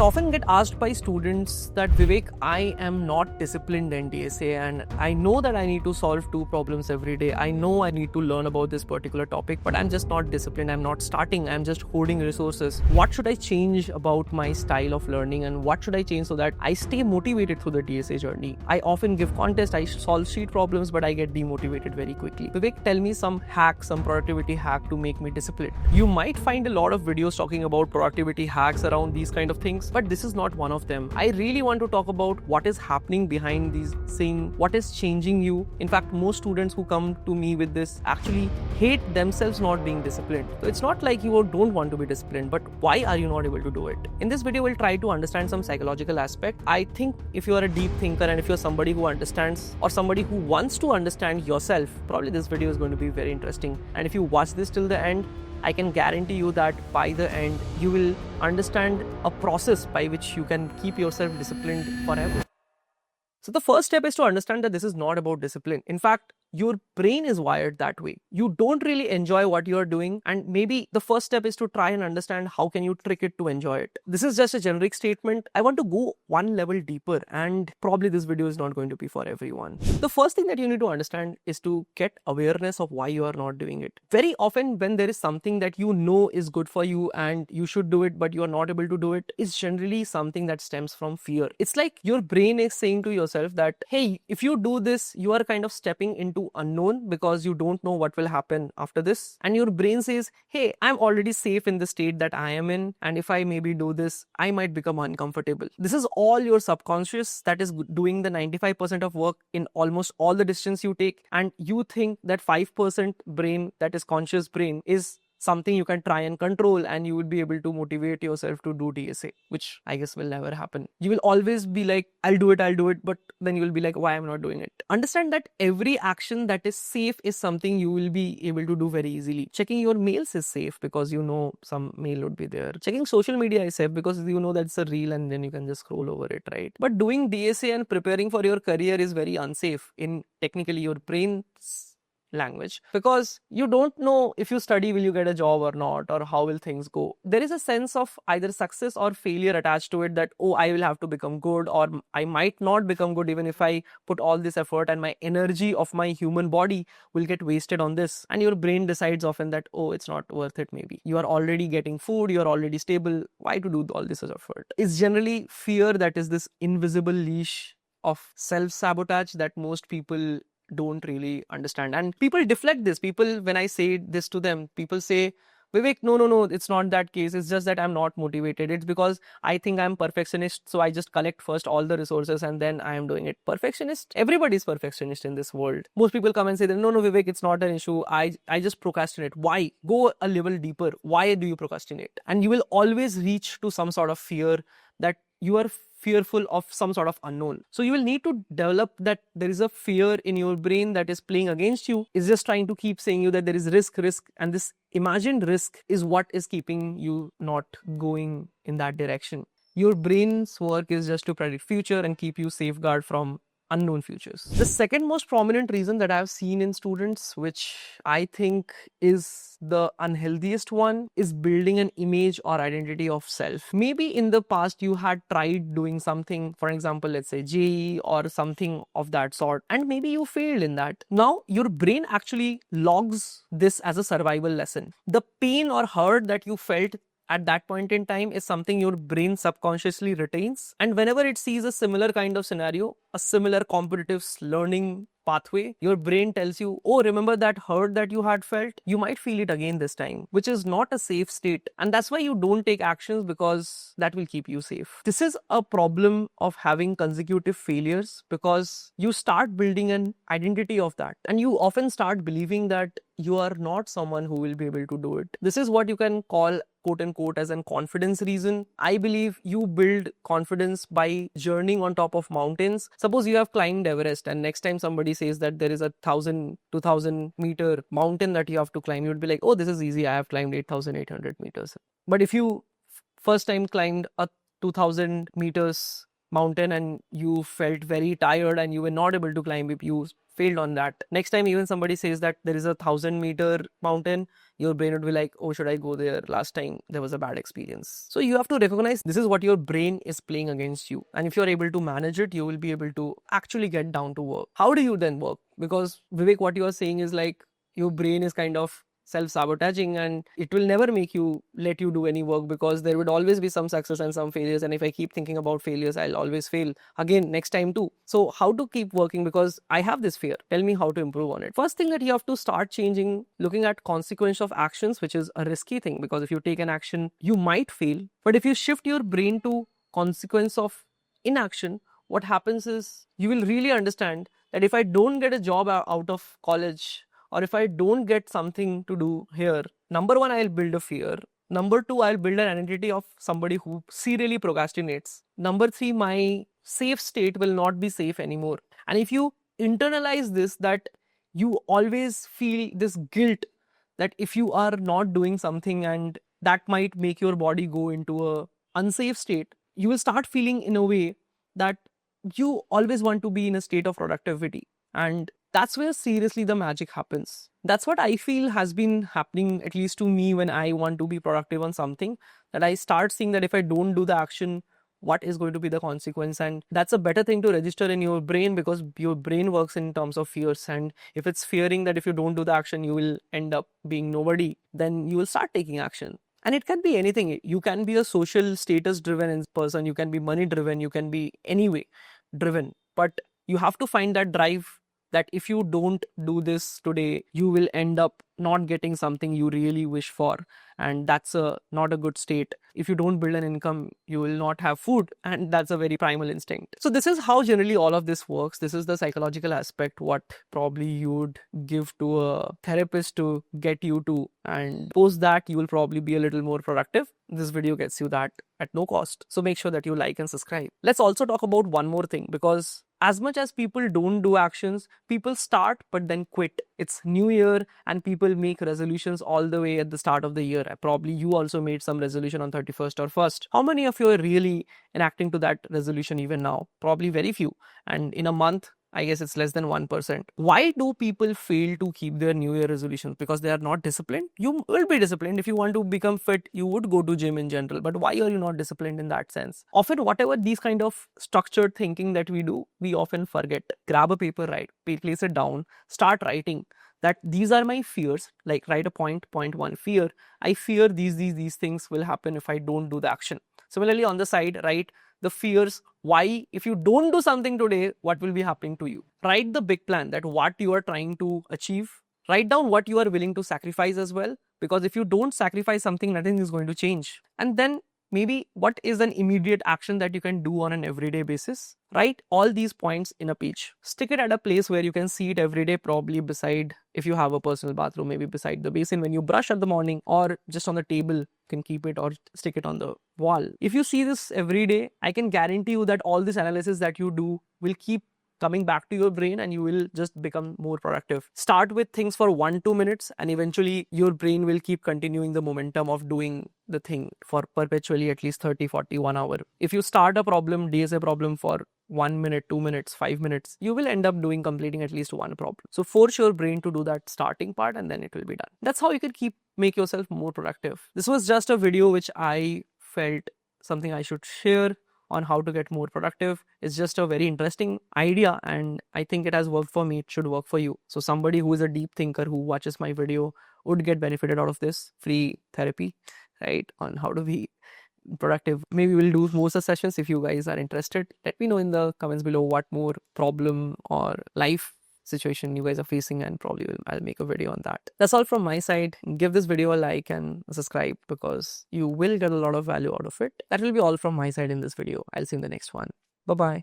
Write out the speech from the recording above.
often get asked by students that Vivek, I am not disciplined in DSA and I know that I need to solve 2 problems every day. I know I need to learn about this particular topic, but I'm just not disciplined. I'm not starting. I'm just hoarding resources. What should I change about my style of learning and what should I change so that I stay motivated through the DSA journey? I often give contests, I solve sheet problems, but I get demotivated very quickly. Vivek, tell me some hack, some productivity hack to make me disciplined. You might find a lot of videos talking about productivity hacks around these kind of things, but this is not one of them. I really want to talk about what is happening behind these, saying what is changing you. In fact, most students who come to me with this actually hate themselves not being disciplined. So it's not like you don't want to be disciplined, but why are you not able to do it? In this video, we'll try to understand some psychological aspect. I think if you are a deep thinker and if you're somebody who understands or somebody who wants to understand yourself, probably this video is going to be very interesting. And if you watch this till the end, I can guarantee you that by the end, you will understand a process by which you can keep yourself disciplined forever. So the first step is to understand that this is not about discipline. In fact, your brain is wired that way. You don't really enjoy what you're doing, and maybe the first step is to try and understand how can you trick it to enjoy it. This is just a generic statement. I want to go one level deeper, and probably this video is not going to be for everyone. The first thing that you need to understand is to get awareness of why you are not doing it. Very often when there is something that you know is good for you and you should do it, but you are not able to do it, is generally something that stems from fear. It's like your brain is saying to yourself that, hey, if you do this, you are kind of stepping into unknown because you don't know what will happen after this. And your brain says, hey, I'm already safe in the state that I am in. And if I maybe do this, I might become uncomfortable. This is all your subconscious that is doing the 95% of work in almost all the decisions you take. And you think that 5% brain, that is conscious brain, is something you can try and control and you will be able to motivate yourself to do DSA, which I guess will never happen. You will always be like, I'll do it, but then you will be like, why I'm not doing it? Understand that every action that is safe is something you will be able to do very easily. Checking your mails is safe because you know some mail would be there. Checking social media is safe because you know that's a reel and then you can just scroll over it, right? But doing DSA and preparing for your career is very unsafe in technically your brain's language, because you don't know if you study, will you get a job or not, or how will things go. There is a sense of either success or failure attached to it, that, oh, I will have to become good, or I might not become good even if I put all this effort, and my energy of my human body will get wasted on this. And your brain decides often that, oh, it's not worth it. Maybe you are already getting food, you're already stable, why to do all this effort? It's generally fear that is this invisible leash of self-sabotage that most people don't really understand. And people deflect this. People, when I say this to them, people say, Vivek, no, it's not that case. It's just that I'm not motivated. It's because I think I'm perfectionist. So I just collect first all the resources and then I am doing it. Perfectionist? Everybody's perfectionist in this world. Most people come and say, no, Vivek, it's not an issue. I just procrastinate. Why? Go a level deeper. Why do you procrastinate? And you will always reach to some sort of fear that you are fearful of some sort of unknown. So you will need to develop that there is a fear in your brain that is playing against you, is just trying to keep saying you that there is risk, and this imagined risk is what is keeping you not going in that direction. Your brain's work is just to predict future and keep you safeguard from unknown futures. The second most prominent reason that I've seen in students, which I think is the unhealthiest one, is building an image or identity of self. Maybe in the past you had tried doing something, for example, let's say JEE or something of that sort, and maybe you failed in that. Now your brain actually logs this as a survival lesson. The pain or hurt that you felt at that point in time is something your brain subconsciously retains. And whenever it sees a similar kind of scenario, a similar competitive learning pathway, your brain tells you, oh, remember that hurt that you had felt? You might feel it again this time, which is not a safe state. And that's why you don't take actions, because that will keep you safe. This is a problem of having consecutive failures, because you start building an identity of that. And you often start believing that you are not someone who will be able to do it. This is what you can call, quote unquote, as an confidence reason. I believe you build confidence by journeying on top of mountains. Suppose you have climbed Everest and next time somebody says that there is a 1,000-2,000 meter mountain that you have to climb, you'd be like, oh, this is easy. I have climbed 8,800 meters. But if you first time climbed a 2,000 meters mountain and you felt very tired and you were not able to climb it, you failed on that. Next time even somebody says that there is a 1,000-meter mountain, your brain would be like, oh, should I go there? Last time there was a bad experience. So you have to recognize this is what your brain is playing against you. And if you're able to manage it, you will be able to actually get down to work. How do you then work? Because Vivek, what you are saying is like your brain is kind of self-sabotaging and it will never let you do any work, because there would always be some success and some failures, and if I keep thinking about failures, I'll always fail again next time too. So how to keep working? Because I have this fear. Tell me how to improve on it. First thing that you have to start changing, looking at consequence of actions, which is a risky thing, because if you take an action, you might fail. But if you shift your brain to consequence of inaction, what happens is you will really understand that if I don't get a job out of college, or if I don't get something to do here, number one, I'll build a fear. Number two, I'll build an identity of somebody who serially procrastinates. Number three, my safe state will not be safe anymore. And if you internalize this, that you always feel this guilt that if you are not doing something and that might make your body go into a unsafe state, you will start feeling in a way that you always want to be in a state of productivity. And that's where seriously the magic happens. That's what I feel has been happening, at least to me, when I want to be productive on something, that I start seeing that if I don't do the action, what is going to be the consequence. And that's a better thing to register in your brain, because your brain works in terms of fears. And if it's fearing that if you don't do the action, you will end up being nobody, then you will start taking action. And it can be anything. You can be a social status driven person, you can be money driven, you can be anyway driven. But you have to find that drive, that if you don't do this today, you will end up not getting something you really wish for. And that's not a good state. If you don't build an income, you will not have food. And that's a very primal instinct. So this is how generally all of this works. This is the psychological aspect, what probably you would give to a therapist to get you to. And post that, you will probably be a little more productive. This video gets you that at no cost. So make sure that you like and subscribe. Let's also talk about one more thing, because as much as people don't do actions, people start but then quit. It's New Year and people make resolutions all the way at the start of the year. Probably you also made some resolution on 31st or 1st. How many of you are really enacting to that resolution even now? Probably very few. And in a month, I guess it's less than 1%. Why do people fail to keep their New Year resolutions? Because they are not disciplined. You will be disciplined. If you want to become fit, you would go to gym in general. But why are you not disciplined in that sense? Often, whatever these kind of structured thinking that we do, we often forget. Grab a paper, place it down, start writing that these are my fears. Like write a point one, fear. I fear these things will happen if I don't do the action. Similarly, on the side, write the fears, why, if you don't do something today, what will be happening to you. Write the big plan, that what you are trying to achieve. Write down what you are willing to sacrifice as well, because if you don't sacrifice something, nothing is going to change. And then maybe what is an immediate action that you can do on an everyday basis. Write all these points in a page. Stick it at a place where you can see it every day, probably beside, if you have a personal bathroom, maybe beside the basin when you brush at the morning, or just on the table, you can keep it, or stick it on the wall. If you see this every day, I can guarantee you that all this analysis that you do will keep coming back to your brain and you will just become more productive. Start with things for 1-2 minutes and eventually your brain will keep continuing the momentum of doing the thing for perpetually at least 30, 40, 1 hour. If you start a problem, DSA problem for 1 minute, 2 minutes, 5 minutes, you will end up completing at least one problem. So force your brain to do that starting part and then it will be done. That's how you can make yourself more productive. This was just a video which I felt something I should share on how to get more productive. It's just a very interesting idea and I think it has worked for me. It should work for you. So somebody who is a deep thinker who watches my video would get benefited out of this free therapy, right, on how to be productive. Maybe we'll do more such sessions. If you guys are interested, let me know in the comments below what more problem or life situation you guys are facing and probably I'll make a video on that. That's all from my side. Give this video a like and subscribe because you will get a lot of value out of it. That will be all from my side in this video. I'll see you in the next one. Bye-bye.